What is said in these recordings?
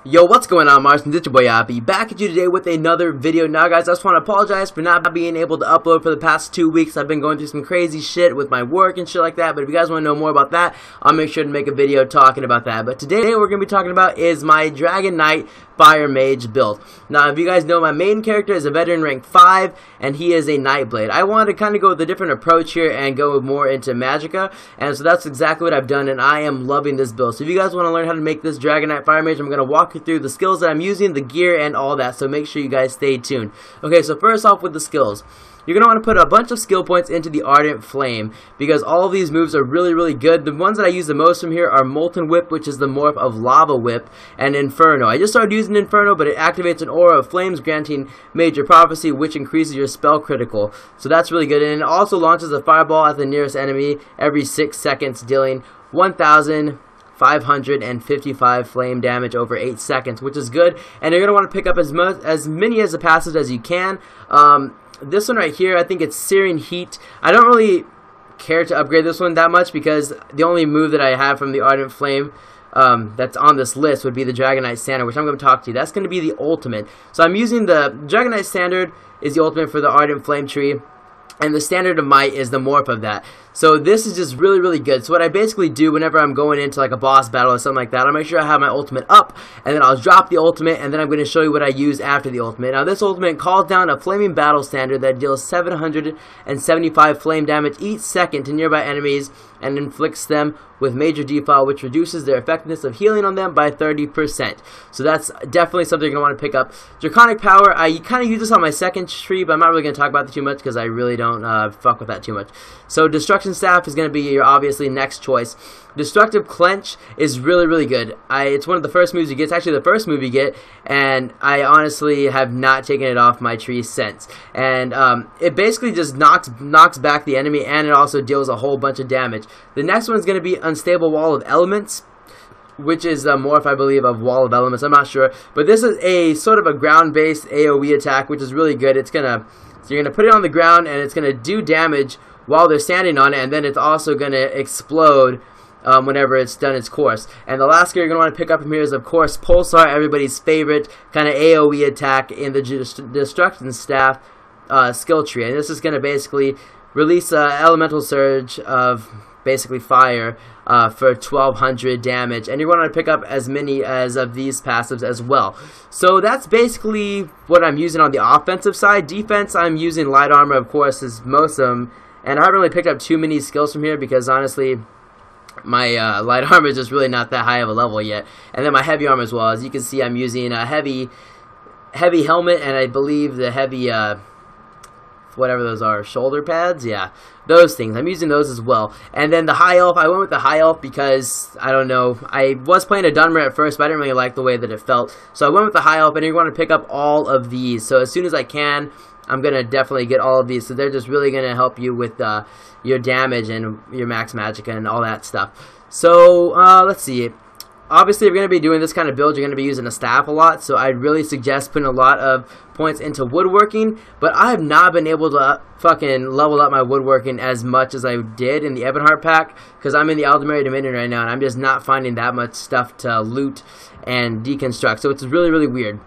Yo, what's going on, Martians? It's your boy Offbeat, back at you today with another video. Now guys, I just want to apologize for not being able to upload for the past 2 weeks. I've been going through some crazy shit with my work and shit like that, but if you guys want to know more about that, I'll make sure to make a video talking about that. But today what we're going to be talking about is my DRACONIC Fire Mage build. Now, if you guys know, my main character is a veteran rank 5, and he is a Nightblade. I wanted to kind of go with a different approach here and go more into Magicka, and so that's exactly what I've done, and I am loving this build. So if you guys want to learn how to make this DRACONIC Fire Mage, I'm going to walk you through the skills that I'm using, the gear, and all that, so make sure you guys stay tuned. Okay, so first off with the skills. You're going to want to put a bunch of skill points into the Ardent Flame, because all of these moves are really good. The ones that I use the most from here are Molten Whip, which is the morph of Lava Whip, and Inferno. I just started using Inferno, but it activates an aura of flames, granting major prophecy, which increases your spell critical. So that's really good, and it also launches a fireball at the nearest enemy every 6 seconds, dealing 1,555 flame damage over 8 seconds, which is good. And you're going to want to pick up as many as the passives as you can. This one right here, I think it's Searing Heat. I don't really care to upgrade this one that much, because the only move that I have from the Ardent Flame that's on this list would be the DRACONIC Standard, which I'm going to talk to you. That's going to be the ultimate. So I'm using the DRACONIC Standard is the ultimate for the Ardent Flame tree, and the Standard of Might is the morph of that. So this is just really good. So what I basically do whenever I'm going into like a boss battle or something like that, I'll make sure I have my ultimate up, and then I'll drop the ultimate, and then I'm going to show you what I use after the ultimate. Now this ultimate calls down a flaming battle standard that deals 775 flame damage each second to nearby enemies, and inflicts them with major default, which reduces their effectiveness of healing on them by 30%. So that's definitely something you're going to want to pick up. Draconic Power, I kind of use this on my second tree, but I'm not really going to talk about it too much, because I really don't fuck with that too much. So Destruction Staff is going to be your obviously next choice. Destructive Clench is really good. It's one of the first moves you get. It's actually the first move you get, and I honestly have not taken it off my tree since. And it basically just knocks back the enemy, and it also deals a whole bunch of damage. The next one is going to be Unstable Wall of Elements, which is a morph, I believe, of Wall of Elements. I'm not sure, but this is a sort of a ground-based AoE attack, which is really good. So you're gonna put it on the ground, and it's gonna do damage while they're standing on it, and then it's also gonna explode whenever it's done its course. And the last skill you're going to want to pick up from here is, of course, Pulsar, everybody's favorite kind of AoE attack in the Destruction Staff skill tree. And this is going to basically release an Elemental Surge of basically fire for 1200 damage. And you're going to pick up as many as of these passives as well. So that's basically what I'm using on the offensive side. Defense, I'm using Light Armor, of course, as most of them. And I haven't really picked up too many skills from here, because honestly, my light armor is just really not that high of a level yet. And then my heavy armor as well. As you can see, I'm using a heavy helmet, and I believe the heavy whatever those are, shoulder pads, yeah, those things. I'm using those as well. And then the high elf, I went with the high elf because, I don't know, I was playing a Dunmer at first, but I didn't really like the way that it felt. So I went with the high elf, and you're going to pick up all of these. So as soon as I can, I'm going to definitely get all of these. So they're just really going to help you with your damage and your max magicka and all that stuff. So let's see. Obviously, if you're going to be doing this kind of build, you're going to be using a staff a lot. So I'd really suggest putting a lot of points into woodworking. But I have not been able to fucking level up my woodworking as much as I did in the Ebonheart pack, because I'm in the Aldemary Dominion right now, and I'm just not finding that much stuff to loot and deconstruct. So it's really weird.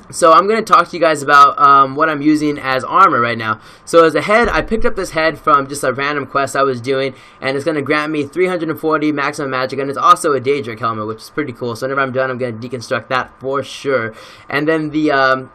So I'm going to talk to you guys about what I'm using as armor right now. So as a head, I picked up this head from just a random quest I was doing, and it's going to grant me 340 maximum magic, and it's also a Daedric helmet, which is pretty cool. So whenever I'm done, I'm going to deconstruct that for sure. And then the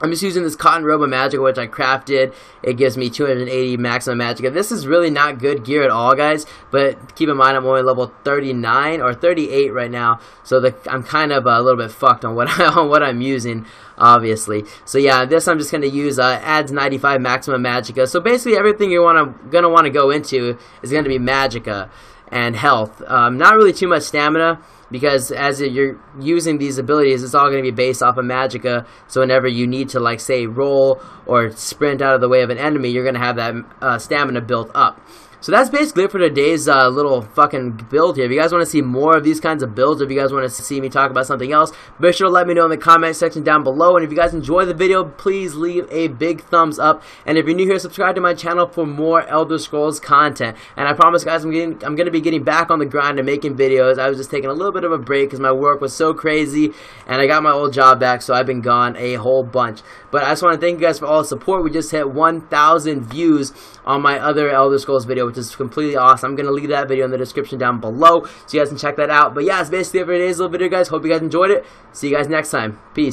I'm just using this cotton robe of magicka, which I crafted. It gives me 280 maximum magicka. This is really not good gear at all, guys, but keep in mind I'm only level 39 or 38 right now, so I'm kind of a little bit fucked on what I'm using, obviously. So yeah, this I'm just going to use adds 95 maximum magicka. So basically everything you're gonna want to go into is going to be magicka and health. Not really too much stamina, because as you're using these abilities, it's all going to be based off of magicka. So whenever you need to, like, say, roll or sprint out of the way of an enemy, you're going to have that stamina built up. So that's basically it for today's little fucking build here. If you guys want to see more of these kinds of builds, or if you guys want to see me talk about something else, be sure to let me know in the comment section down below. And if you guys enjoy the video, please leave a big thumbs up. And if you're new here, subscribe to my channel for more Elder Scrolls content. And I promise, guys, I'm going to be getting back on the grind and making videos. I was just taking a little bit of a break because my work was so crazy, and I got my old job back, so I've been gone a whole bunch. But I just want to thank you guys for all the support. We just hit 1,000 views on my other Elder Scrolls video, which is completely awesome. I'm going to leave that video in the description down below so you guys can check that out. But yeah, that's basically it for today's little video, guys. Hope you guys enjoyed it. See you guys next time. Peace.